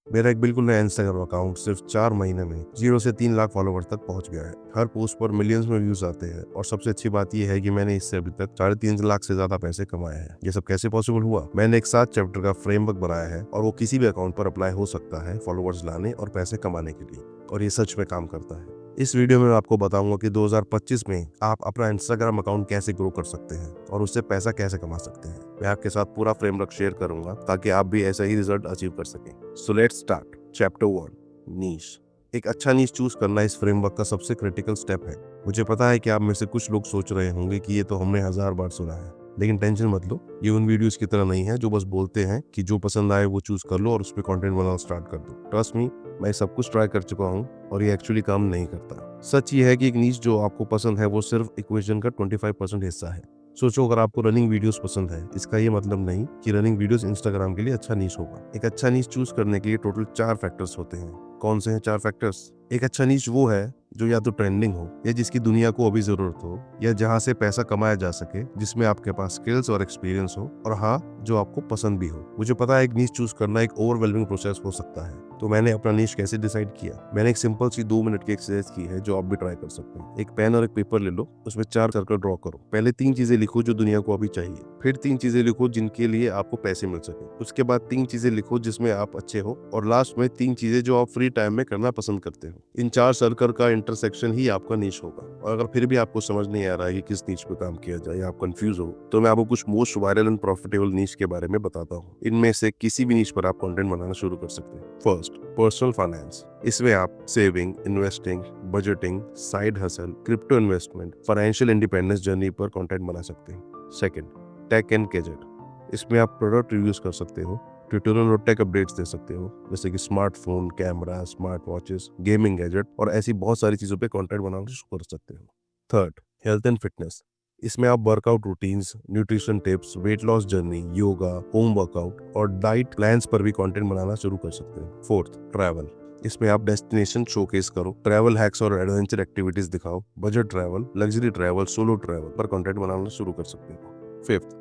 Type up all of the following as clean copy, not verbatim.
मेरा एक बिल्कुल नया इंस्टाग्राम अकाउंट सिर्फ 4 महीने में 0 से 3 लाख फॉलोवर्स तक पहुंच गया है। हर पोस्ट पर मिलियंस में व्यूज आते हैं और सबसे अच्छी बात यह है कि मैंने इससे अभी तक 3.5 लाख से ज्यादा पैसे कमाए हैं। ये सब कैसे पॉसिबल हुआ? मैंने एक 7 चैप्टर का फ्रेमवर्क बनाया है और वो किसी भी अकाउंट पर अप्लाई हो सकता है फॉलोवर्स लाने और पैसे कमाने के लिए, और ये सच में काम करता है। इस वीडियो में मैं आपको बताऊंगा कि 2025 में आप अपना इंस्टाग्राम अकाउंट कैसे ग्रो कर सकते हैं और उससे पैसा कैसे कमा सकते हैं। मैं आपके साथ पूरा फ्रेमवर्क शेयर करूंगा ताकि आप भी ऐसा ही रिजल्ट अचीव कर सकें। So let's start. चैप्टर 1, नीश। एक अच्छा नीश चूज करना इस फ्रेमवर्क का सबसे क्रिटिकल स्टेप है। मुझे पता है कि आप में से कुछ लोग सोच रहे होंगे कि ये तो हमने 1000 बार सुना है, लेकिन टेंशन मत लो, ये उन वीडियोस की तरह नहीं है जो बस बोलते हैं कि जो पसंद आए वो चूज कर लो और उस पर कंटेंट बनाना स्टार्ट कर दो। ट्रस्ट मी, मैं सब कुछ ट्राई कर चुका हूँ और ये एक्चुअली काम नहीं करता। सच ये है कि एक नीश जो आपको पसंद है वो सिर्फ इक्वेशन का 25% हिस्सा है। सोचो, अगर आपको रनिंग वीडियोस पसंद है, इसका ये मतलब नहीं कि रनिंग वीडियोस इंस्टाग्राम के लिए अच्छा नीश होगा। एक अच्छा नीश चूज करने के लिए टोटल 4 फैक्टर्स होते हैं। कौन से हैं 4 फैक्टर्स? एक अच्छा नीश वो है जो या तो ट्रेंडिंग हो, या जिसकी दुनिया को अभी जरूरत हो, या जहां से पैसा कमाया जा सके, जिसमें आपके पास स्किल्स और एक्सपीरियंस हो, और हाँ, जो आपको पसंद भी हो। मुझे पता है एक नीश चूज करना एक ओवरवेलमिंग प्रोसेस हो सकता है, तो मैंने अपना नीश कैसे डिसाइड किया? मैंने एक सिंपल सी 2 मिनट की एक्सरसाइज की है जो आप भी ट्राई कर सकते हैं। एक पेन और एक पेपर ले लो, उसमें 4 सर्कल ड्रॉ करो। पहले 3 चीजें लिखो जो दुनिया को अभी चाहिए, फिर 3 चीजें लिखो जिनके लिए आपको पैसे मिल सके, उसके बाद 3 चीजें लिखो जिसमें आप अच्छे हो, और लास्ट में 3 चीजें जो आप फ्री टाइम में करना पसंद करते हो। इन 4 सर्कल का इंटरसेक्शन ही आपका नीश होगा। और अगर फिर भी आपको समझ नहीं आ रहा है कि किस नीश पे काम किया जाए, या आप कंफ्यूज हो, तो मैं आपको कुछ मोस्ट वायरल एंड प्रॉफिटेबल नीश के बारे में बताता हूँ। इनमें से किसी भी नीश पर आप कंटेंट बनाना शुरू कर सकते हैं। First, personal finance. इसमें आप saving, investing, budgeting, side hustle, crypto investment, financial independence journey पर कंटेंट बना सकते हैं। Second, tech and gadget. इसमें आप प्रोडक्ट रिव्यूज कर सकते हो, ट्यूटोरियल और टेक अपडेट्स दे सकते हो, जैसे कि smartphone, camera, smart watches, gaming gadget, और ऐसी बहुत सारी चीजों पे कंटेंट बनाना शुरू कर सकते हो। Third, health and fitness. इसमें आप workout routines, nutrition tips, weight loss journey, yoga, home workout और डाइट प्लान्स पर भी कंटेंट बनाना शुरू कर सकते हो। Fourth, travel. इसमें आप डेस्टिनेशन शोकेस करो, ट्रैवल हैक्स और एडवेंचर एक्टिविटीज दिखाओ, budget travel, luxury travel, solo travel पर कंटेंट बनाना शुरू कर सकते हो। Fifth,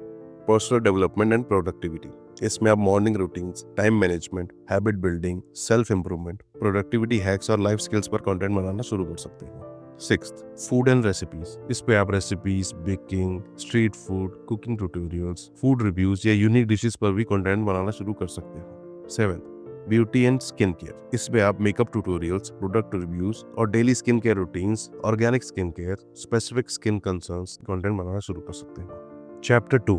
personal development and productivity. इसमें आप morning routines, time management, habit building, self improvement, productivity hacks और लाइफ स्किल्स पर कंटेंट बनाना शुरू कर सकते हो। Sixth, food and recipes. इस पे आप recipes, baking, street food, cooking tutorials, food reviews या यूनिक डिशेस पर भी कंटेंट बनाना शुरू कर सकते हो। Seventh, beauty and skin care. इसमें आप मेकअप ट्यूटोरियल्स, प्रोडक्ट रिव्यूज और daily skin care routines, organic skin care, specific skin concerns content बनाना शुरू कर सकते हो। Chapter 2,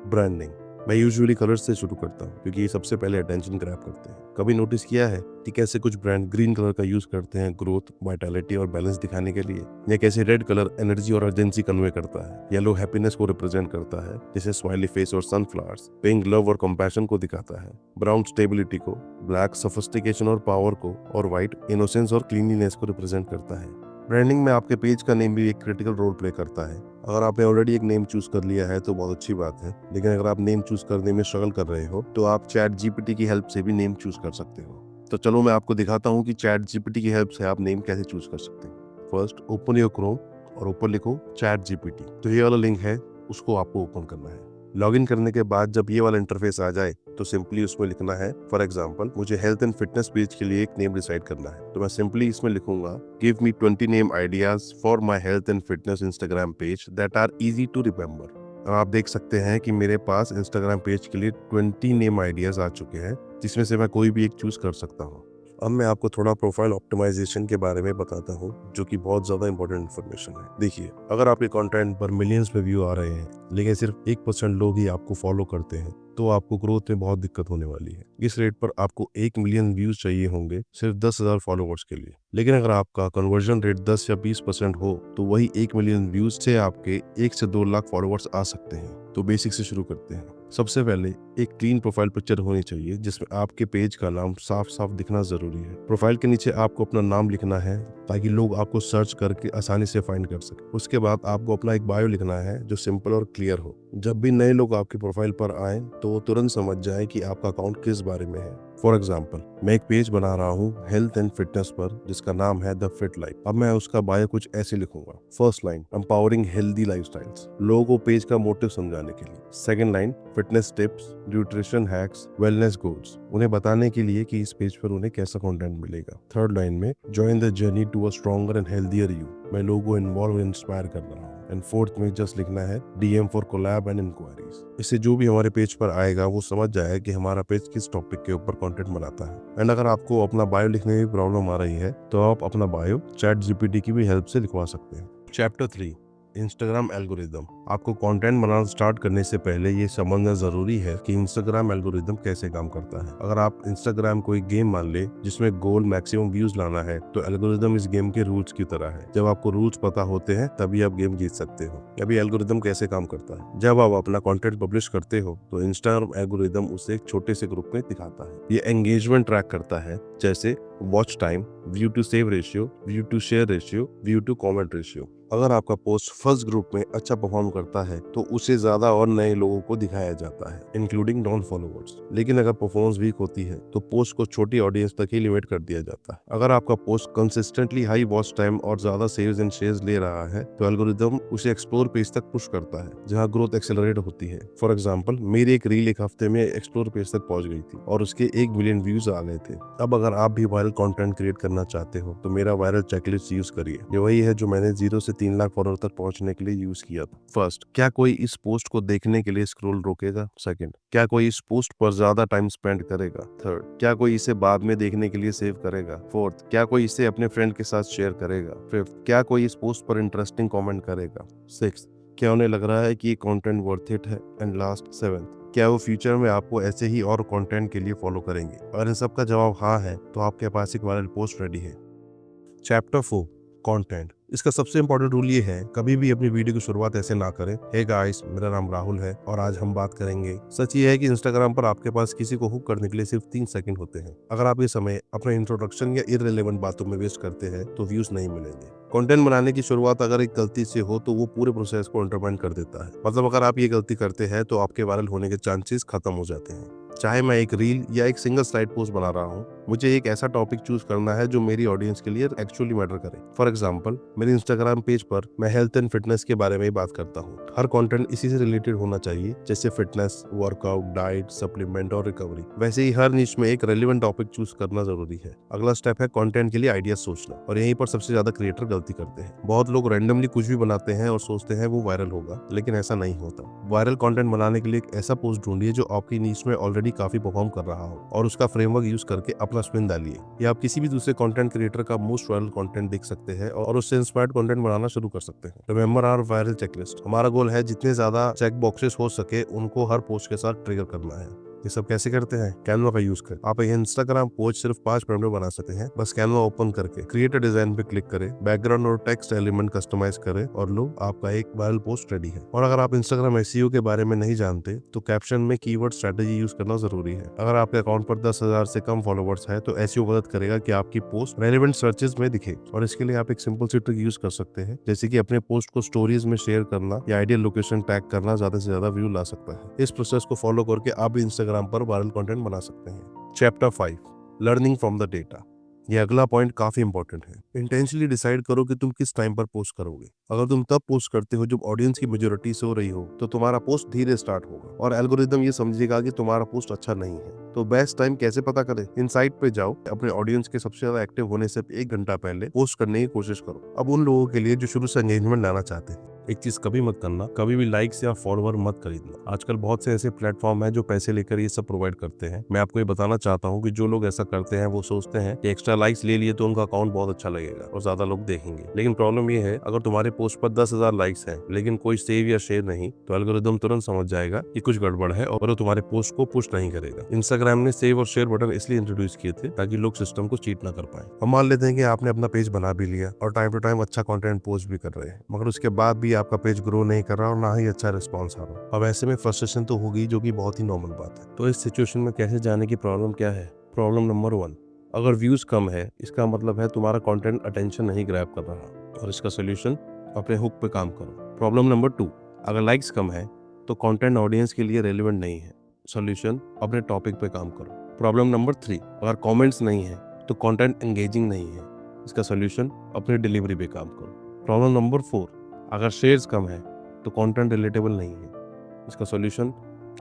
branding. मैं यूजुअली कलर्स से शुरू करता हूँ क्योंकि ये सबसे पहले अटेंशन ग्रैब करते हैं। कभी नोटिस किया है कि कैसे कुछ ब्रांड ग्रीन कलर का यूज करते हैं ग्रोथ, वाइटैलिटी और बैलेंस दिखाने के लिए, या कैसे रेड कलर एनर्जी और अर्जेंसी कन्वे करता है, येलो हैप्पीनेस को रिप्रेजेंट करता है जैसे स्माइली फेस और सनफ्लावर्स, पिंक लव और कंपैशन को दिखाता है, ब्राउन स्टेबिलिटी को, ब्लैक सोफिस्टिकेशन और पावर को, और व्हाइट इनोसेंस और क्लीनलीनेस को रिप्रेजेंट करता है। ब्रांडिंग में आपके पेज का नेम भी एक क्रिटिकल रोल प्ले करता है। अगर आपने ऑलरेडी एक नेम चूज कर लिया है तो बहुत अच्छी बात है, लेकिन अगर आप नेम चूज करने में स्ट्रगल कर रहे हो तो आप चैट जीपीटी की हेल्प से भी नेम चूज कर सकते हो। तो चलो मैं आपको दिखाता हूँ कि चैट जीपीटी की हेल्प से आप नेम कैसे चूज कर सकते हैं। फर्स्ट, ओपन योर क्रोम और ऊपर लिखो चैट जीपीटी। तो ये वाला लिंक है, उसको आपको ओपन करना है। लॉगिन करने के बाद जब ये वाला इंटरफेस आ जाए तो सिंपली उसमें लिखना है, फॉर एग्जांपल मुझे हेल्थ एंड फिटनेस पेज के लिए एक नेम डिसाइड करना है, तो मैं सिंपली इसमें लिखूंगा, give me 20 name ideas for my health and fitness Instagram page that are easy to remember. आप देख सकते हैं कि मेरे पास इंस्टाग्राम पेज के लिए 20 नेम आइडियाज आ चुके हैं, जिसमें से मैं कोई भी एक चूज कर सकता हूँ। अब मैं आपको थोड़ा प्रोफाइल ऑप्टिमाइजेशन के बारे में बताता हूँ, जो कि बहुत ज्यादा इंपॉर्टेंट इन्फॉर्मेशन है। देखिए, अगर आपके कंटेंट पर मिलियंस में व्यू आ रहे हैं लेकिन सिर्फ 1% लोग ही आपको फॉलो करते हैं, तो आपको ग्रोथ में बहुत दिक्कत होने वाली है। इस रेट पर आपको 1 मिलियन व्यूज चाहिए होंगे सिर्फ 10,000 फॉलोवर्स के लिए। लेकिन अगर आपका कन्वर्जन रेट 10 या 20% हो तो वही 1 मिलियन व्यूज से आपके 1 से 2 लाख फॉलोवर्स आ सकते हैं। तो बेसिक से शुरू करते हैं। सबसे पहले एक क्लीन प्रोफाइल पिक्चर होनी चाहिए जिसमें आपके पेज का नाम साफ साफ दिखना जरूरी है। प्रोफाइल के नीचे आपको अपना नाम लिखना है ताकि लोग आपको सर्च करके आसानी से फाइंड कर सके। उसके बाद आपको अपना एक बायो लिखना है जो सिंपल और क्लियर हो। जब भी नए लोग आपके प्रोफाइल पर आए तो वो तुरंत समझ जाए कि आपका अकाउंट किस बारे में है। फॉर एग्जाम्पल, मैं एक पेज बना रहा हूँ हेल्थ एंड फिटनेस पर जिसका नाम है द फिट लाइफ। अब मैं उसका बायो कुछ ऐसे लिखूंगा। First line, empowering healthy lifestyles, लोगों को पेज का मोटिव समझाने के लिए। Second line, fitness tips, nutrition hacks, wellness goals, उन्हें बताने के लिए कि इस पेज पर उन्हें कैसा कंटेंट मिलेगा। थर्ड लाइन में join the journey to a stronger and healthier you, मैं लोगों को इन्वॉल्व और इंस्पायर कर रहा हूँ। एंड फोर्थ में जस्ट लिखना है DM for collab and inquiries. इससे जो भी हमारे पेज पर आएगा वो समझ जाएगा कि हमारा पेज किस टॉपिक के ऊपर कंटेंट बनाता है। एंड अगर आपको अपना बायो लिखने में प्रॉब्लम आ रही है तो आप अपना बायो ChatGPT की भी हेल्प से लिखवा सकते हैं। Chapter 3, Instagram algorithm. आपको कंटेंट बनाना स्टार्ट करने से पहले ये समझना जरूरी है कि इंस्टाग्राम एल्गोरिदम कैसे काम करता है। अगर आप इंस्टाग्राम को एक गेम मान ले जिसमें गोल मैक्सिमम व्यूज लाना है, तो एल्गोरिदम इस गेम के रूल्स की तरह है। जब आपको रूल्स पता होते हैं तभी आप गेम जीत सकते हो। अभी एल्गोरिदम कैसे काम करता है? जब आप अपना कंटेंट पब्लिश करते हो तो इंस्टाग्राम एल्गोरिदम उसे एक छोटे से ग्रुप में दिखाता है। ये एंगेजमेंट ट्रैक करता है, जैसे watch time, view to save ratio, view to share ratio, view to comment ratio. अगर आपका पोस्ट फर्स्ट ग्रुप में अच्छा परफॉर्म करता है तो उसे ज्यादा और नए लोगों को दिखाया जाता है, इंक्लूडिंग नॉन फॉलोअर्स। लेकिन अगर परफॉर्मेंस वीक होती है तो पोस्ट को छोटी ऑडियंस तक ही लिमिट कर दिया जाता है। अगर आपका post consistently high watch time और ज्यादा सेव्स एंड शेयर्स ले रहा है तो एल्गोरिदम उसे एक्सप्लोर पेज तक पुश करता है, जहां ग्रोथ एक्सेलरेट होती है। फॉर एग्जाम्पल, मेरी एक रील एक हफ्ते में एक्सप्लोर पेज तक पहुंच गई थी और उसके 1 मिलियन व्यूज आ गए थे। अब अगर आप भी वायरल कंटेंट क्रिएट करना चाहते हो तो मेरा वायरल चेकलिस्ट यूज करिए। ये वही है जो मैंने 0 से 3 लाख फॉलोअर तक पहुंचने के लिए यूज किया था। फर्स्ट, क्या कोई इस पोस्ट को देखने के लिए स्क्रॉल रोकेगा? सेकंड, क्या कोई इस पोस्ट पर ज्यादा टाइम स्पेंड करेगा? थर्ड, क्या कोई इसे बाद में देखने के लिए सेव करेगा? फोर्थ, क्या कोई इसे अपने फ्रेंड के साथ शेयर करेगा? फिफ्थ, क्या कोई इस पोस्ट पर इंटरेस्टिंग कमेंट करेगा? सिक्स्थ, क्या उन्हें लग रहा है कि ये कंटेंट वर्थ इट है? एंड लास्ट, सेवेंथ, क्या वो फ्यूचर में आपको ऐसे ही और कंटेंट के लिए फॉलो करेंगे? अगर इन सब का जवाब हाँ है तो आपके पास एक वायरल पोस्ट रेडी है। Chapter 4, content. इसका सबसे इंपॉर्टेंट रूल ये है, कभी भी अपनी वीडियो की शुरुआत ऐसे ना करें, हे गाइस, मेरा नाम राहुल है और आज हम बात करेंगे। सच ये है कि इंस्टाग्राम पर आपके पास किसी को हुक करने के लिए सिर्फ 3 सेकंड होते हैं। अगर आप ये समय अपने इंट्रोडक्शन या इररिलेवेंट बातों में वेस्ट करते हैं तो व्यूज नहीं मिलेंगे। कंटेंट बनाने की शुरुआत अगर एक गलती से हो तो वो पूरे प्रोसेस को अंडरमाइन कर देता है। मतलब अगर आप ये गलती करते हैं तो आपके वायरल होने के चांसेस खत्म हो जाते हैं। चाहे मैं एक रील या एक सिंगल स्लाइड पोस्ट बना रहा हूँ, मुझे एक ऐसा टॉपिक चूज करना है जो मेरी ऑडियंस के लिए एक्चुअली मैटर करे। फॉर एग्जाम्पल, मेरे इंस्टाग्राम पेज पर मैं हेल्थ एंड फिटनेस के बारे में ही बात करता हूँ। हर कंटेंट इसी से रिलेटेड होना चाहिए, जैसे फिटनेस, वर्कआउट, डाइट, सप्लीमेंट और रिकवरी। वैसे ही हर निश में एक रेलिवेंट टॉपिक चूज करना जरूरी है। अगला स्टेप है कंटेंट के लिए आइडिया सोचना, और यहीं पर सबसे ज्यादा क्रिएटर गलती करते हैं। बहुत लोग रैंडमली कुछ भी बनाते हैं और सोचते हैं वो वायरल होगा, लेकिन ऐसा नहीं होता। वायरल कंटेंट बनाने के लिए एक ऐसा पोस्ट ढूंढिए जो आपकी नीश में ऑलरेडी काफी परफॉर्म कर रहा हो और उसका फ्रेमवर्क यूज करके अपना स्पिन डालिए। या आप किसी भी दूसरे कंटेंट क्रिएटर का मोस्ट वायरल कंटेंट देख सकते हैं और उससे इंस्पायर्ड कंटेंट बनाना शुरू कर सकते हैं। Remember our viral checklist. हमारा गोल है जितने ज्यादा चेक बॉक्सेस हो सके उनको हर पोस्ट के साथ ट्रिगर करना है। ये सब कैसे करते हैं? कैनवा का यूज कर। आप ये इंस्टाग्राम पोस्ट सिर्फ 5 मिनट में बना सकते हैं। बस कैनवा ओपन करके क्रिएट अ डिजाइन पे क्लिक करें, बैकग्राउंड और टेक्स्ट एलिमेंट कस्टमाइज करें और लो, आपका एक वायरल पोस्ट रेडी है। और अगर आप इंस्टाग्राम एसईओ के बारे में नहीं जानते तो कैप्शन में कीवर्ड स्ट्रेटेजी यूज करना जरूरी है। अगर आपके अकाउंट पर 10,000 से कम फॉलोवर्स है तो एसईओ मदद करेगा कि आपकी पोस्ट रेलेवेंट सर्चेज में दिखे। और इसके लिए आप एक सिंपल सी ट्रिक यूज कर सकते हैं, जैसे कि अपने पोस्ट को स्टोरीज में शेयर करना या आइडियल लोकेशन टैग करना ज्यादा से ज्यादा व्यू ला सकता है। इस प्रोसेस को फॉलो करके आप भी इंस्टाग्राम पर वायरल कंटेंट बना सकते हैं। Chapter 5, learning from the data. ये अगला पॉइंट काफी इंपॉर्टेंट है। इंटेंशनली डिसाइड करो कि तुम किस टाइम पर पोस्ट करोगे। अगर तुम तब पोस्ट करते हो जब ऑडियंस की मेजोरिटी सो रही हो तो तुम्हारा पोस्ट धीरे स्टार्ट होगा और एल्गोरिदम ये समझेगा कि तुम्हारा पोस्ट अच्छा नहीं है। तो बेस्ट टाइम कैसे पता करें? इनसाइट पे जाओ, अपने ऑडियंस के सबसे ज्यादा एक्टिव होने से 1 घंटा पहले पोस्ट करने की कोशिश करो। अब उन लोगों के लिए जो शुरू से एंगेजमेंट लाना चाहते हैं, एक चीज कभी मत करना, कभी भी लाइक्स या फॉलोवर मत खरीदना। आजकल बहुत से ऐसे प्लेटफॉर्म हैं जो पैसे लेकर ये सब प्रोवाइड करते हैं। मैं आपको ये बताना चाहता हूँ कि जो लोग ऐसा करते हैं वो सोचते हैं कि एक्स्ट्रा लाइक्स ले लिए तो उनका अकाउंट बहुत अच्छा लगेगा और ज्यादा लोग देखेंगे। लेकिन प्रॉब्लम ये है, अगर तुम्हारे पोस्ट पर 10,000 लाइक्स हैं लेकिन कोई सेव या शेयर नहीं, तो एल्गोरिदम तुरंत समझ जाएगा कि कुछ गड़बड़ है और वो तुम्हारे पोस्ट को पुश नहीं करेगा। इंस्टाग्राम ने सेव और शेयर बटन इसलिए इंट्रोड्यूस किए थे ताकि लोग सिस्टम को चीट ना कर पाए। हम मान लेते हैं कि आपने अपना पेज बना भी लिया और टाइम टू टाइम अच्छा कंटेंट पोस्ट भी कर रहे हैं, मगर उसके बाद भी आपका पेज ग्रो नहीं कर रहा और ना ही अच्छा रिस्पॉन्स आ रहा। अब ऐसे में फ्रस्ट्रेशन तो होगी, जो कि बहुत ही नॉर्मल बात है। तो इस सिचुएशन में कैसे जाने की प्रॉब्लम क्या है? प्रॉब्लम नंबर 1, अगर व्यूज कम है इसका मतलब है तुम्हारा कंटेंट अटेंशन नहीं ग्रैब कर रहा और इसका सोल्यूशन अपने हुक पे काम करो। प्रॉब्लम नंबर 2, अगर लाइक्स कम है तो कंटेंट ऑडियंस के लिए रेलेवेंट नहीं है। सोल्यूशन अपने टॉपिक पे काम करो। प्रॉब्लम नंबर 3, अगर कमेंट्स नहीं है तो कंटेंट एंगेजिंग नहीं है। इसका सोल्यूशन अपने डिलीवरी पे काम करो। प्रॉब्लम नंबर 4, अगर शेयर्स कम है तो कंटेंट रिलेटेबल नहीं है। इसका सोल्यूशन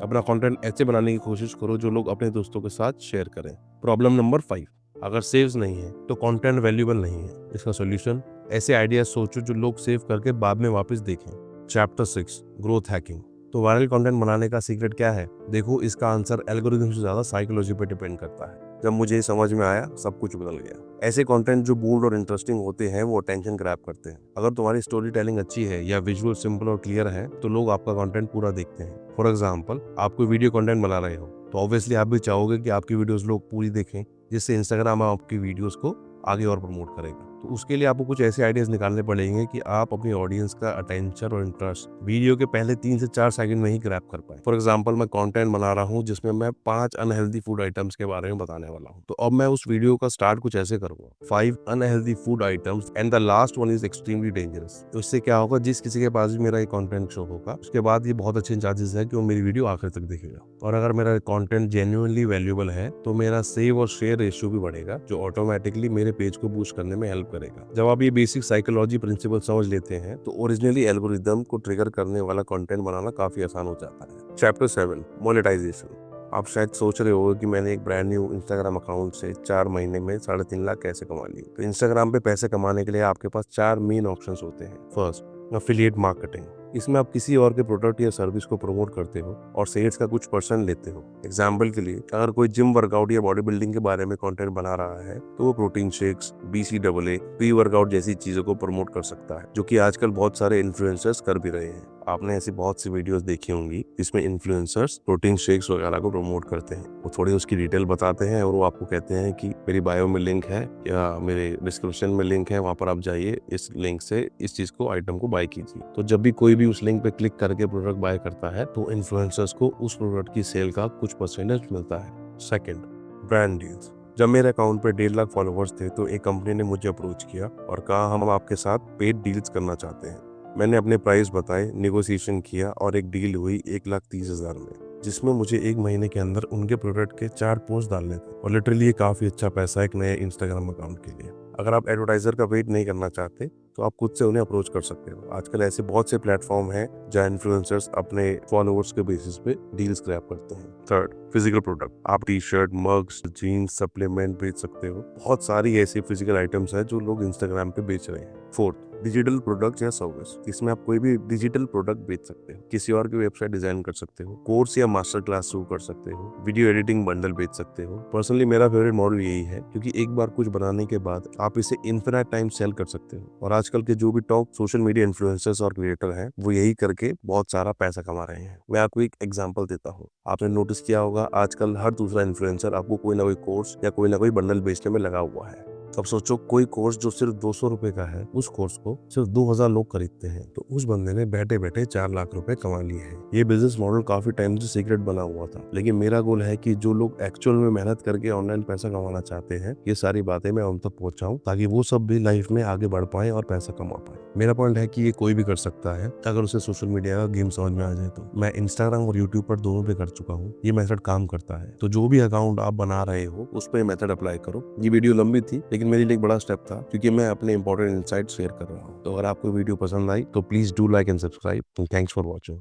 अपना कंटेंट ऐसे बनाने की कोशिश करो जो लोग अपने दोस्तों के साथ शेयर करें। प्रॉब्लम नंबर 5, अगर सेव्स नहीं है तो कंटेंट वैल्यूएबल नहीं है। इसका सॉल्यूशन, ऐसे आइडियाज सोचो जो लोग सेव करके बाद में वापस देखें। Chapter 6, growth hacking. तो वायरल कंटेंट बनाने का सीक्रेट क्या है? देखो, इसका आंसर एल्गोरिथम से ज्यादा साइकोलॉजी पे डिपेंड करता है। जब मुझे समझ में आया, सब कुछ बदल गया। ऐसे कंटेंट जो बोल्ड और इंटरेस्टिंग होते हैं वो अटेंशन ग्रैब करते हैं। अगर तुम्हारी स्टोरी टेलिंग अच्छी है या विजुअल सिंपल और क्लियर है तो लोग आपका कंटेंट पूरा देखते हैं। फॉर एग्जाम्पल, आप कोई वीडियो कंटेंट बना रहे हो तो ऑब्वियसली आप भी चाहोगे कि आपकी वीडियोस लोग पूरी देखें, जिससे इंस्टाग्राम आपकी वीडियोस को आगे और प्रमोट करेगा। तो उसके लिए आपको कुछ ऐसे आइडियाज निकालने पड़ेंगे कि आप अपनी ऑडियंस का अटेंशन और इंटरेस्ट वीडियो के पहले 3 से 4 सेकंड में ही ग्रैब कर पाए। फॉर एग्जांपल, मैं कंटेंट बना रहा हूं जिसमें मैं 5 अनहेल्दी फूड आइटम्स के बारे में बताने वाला हूं। तो अब मैं उस वीडियो का स्टार्ट कुछ ऐसे करूंगा, 5 unhealthy food items and the last one is extremely dangerous. तो इससे क्या होगा, जिस किसी के पास भी मेरा ये कंटेंट शो होगा उसके बाद ये बहुत अच्छे चांसेस है कि वो मेरी वीडियो आखिर तक देखेगा। और अगर मेरा कंटेंट जेन्युइनली वैल्यूएबल है तो मेरा सेव और शेयर रेशियो भी बढ़ेगा, जो ऑटोमेटिकली मेरे पेज को बूस्ट करने में हेल्प करेगा। जब आप ये बेसिक साइकोलॉजी प्रिंसिपल समझ लेते हैं तो ओरिजिनली एल्गोरिदम को ट्रिगर करने वाला कंटेंट बनाना काफी आसान हो जाता है। Chapter 7, monetization. आप शायद सोच रहे हो कि मैंने एक ब्रांड न्यू इंस्टाग्राम अकाउंट से 4 महीने में 3.5 लाख कैसे कमा लिए। तो इंस्टाग्राम पे पैसे कमाने के लिए आपके पास 4 मेन ऑप्शंस होते हैं। First, affiliate marketing. इसमें आप किसी और के प्रोडक्ट या सर्विस को प्रमोट करते हो और सेल्स का कुछ % लेते हो। एग्जाम्पल के लिए, अगर कोई जिम वर्कआउट या बॉडी बिल्डिंग के बारे में कंटेंट बना रहा है तो वो protein shakes, BCAA, pre workout जैसी चीजों को प्रमोट कर सकता है, जो कि आजकल बहुत सारे इन्फ्लुएंसर्स कर भी रहे हैं। आपने ऐसी बहुत सी वीडियोस देखी होंगी जिसमें इन्फ्लुएंसर्स प्रोटीन शेक्स वगैरह को प्रमोट करते हैं। वो थोड़ी उसकी डिटेल बताते हैं और वो आपको कहते हैं कि मेरी बायो में लिंक है या मेरे डिस्क्रिप्शन में लिंक है, वहां पर आप जाइए, इस लिंक से इस चीज को, आइटम को बाय कीजिए। तो जब भी कोई भी उस लिंक पे क्लिक करके प्रोडक्ट बाय करता है तो इन्फ्लुएंसर्स को उस प्रोडक्ट की सेल का कुछ % मिलता है। Second, brand deals. जब मेरे अकाउंट पे 1.5 लाख फॉलोअर्स थे तो एक कंपनी ने मुझे अप्रोच किया और कहा, हम आपके साथ पेड डील्स करना चाहते हैं। मैंने अपने प्राइस बताए, नेगोशिएशन किया और एक डील हुई 1,30,000 में, जिसमें मुझे 1 महीने के अंदर उनके प्रोडक्ट के 4 पोस्ट डालने थे। और लिटरली ये काफी अच्छा पैसा है एक नए इंस्टाग्राम अकाउंट के लिए। अगर आप एडवर्टाइजर का वेट नहीं करना चाहते तो आप खुद से उन्हें अप्रोच कर सकते हो। आजकल ऐसे बहुत से प्लेटफॉर्म हैं जहां इन्फ्लुएंसर्स अपने फॉलोअर्स के बेसिस पे डील्स क्रैप करते हैं। Third, physical product. आप टी-शर्ट, मग्स, जीन्स, सप्लीमेंट बेच सकते हो। बहुत सारी ऐसी फिजिकल आइटम्स हैं जो लोग इंस्टाग्राम पे बेच रहे हैं। फोर्थ, डिजिटल प्रोडक्ट या सर्विस। इसमें आप कोई भी डिजिटल प्रोडक्ट बेच सकते हो, किसी और की वेबसाइट डिजाइन कर सकते हो, कोर्स या मास्टर क्लास शुरू कर सकते हो, वीडियो एडिटिंग बंडल बेच सकते हो। पर्सनली मेरा फेवरेट मॉडल यही है, क्योंकि एक बार कुछ बनाने के बाद आप इसे इन्फिनिट टाइम सेल कर सकते हो। और आजकल के जो भी टॉप सोशल मीडिया इन्फ्लुएंसर्स और क्रिएटर हैं वो यही करके बहुत सारा पैसा कमा रहे हैं। मैं आपको एक एग्जांपल देता हूँ। आपने नोटिस किया होगा आजकल हर दूसरा इन्फ्लुएंसर आपको कोई ना कोई कोर्स या कोई ना कोई बंडल बेचने में लगा हुआ है। अब सोचो, कोई कोर्स जो सिर्फ 200 रुपए का है, उस कोर्स को सिर्फ 2000 लोग खरीदते हैं, तो उस बंदे ने बैठे बैठे 4 लाख रुपए कमा लिए हैं। ये बिजनेस मॉडल काफी टाइम से सीक्रेट बना हुआ था, लेकिन मेरा गोल है कि जो लोग एक्चुअल में मेहनत करके ऑनलाइन पैसा कमाना चाहते हैं, ये सारी बातें मैं उन तक पहुंचाऊं ताकि वो सब भी लाइफ में आगे बढ़ पाए और पैसा कमा पाए। मेरा पॉइंट है कि ये कोई भी कर सकता है अगर उसे सोशल मीडिया का गेम समझ में आ जाए तो। मैं इंस्टाग्राम और यूट्यूब पर दोनों पे कर चुका हूँ, ये मेथड काम करता है। तो जो भी अकाउंट आप बना रहे हो उस पर मेथड अप्लाई करो। ये वीडियो लंबी थी लेकिन मेरे लिए एक बड़ा स्टेप था, क्योंकि मैं अपने इंपॉर्टेंट इनसाइट शेयर कर रहा हूँ। तो अगर आपको वीडियो पसंद आई तो please do like and subscribe. Thanks for watching.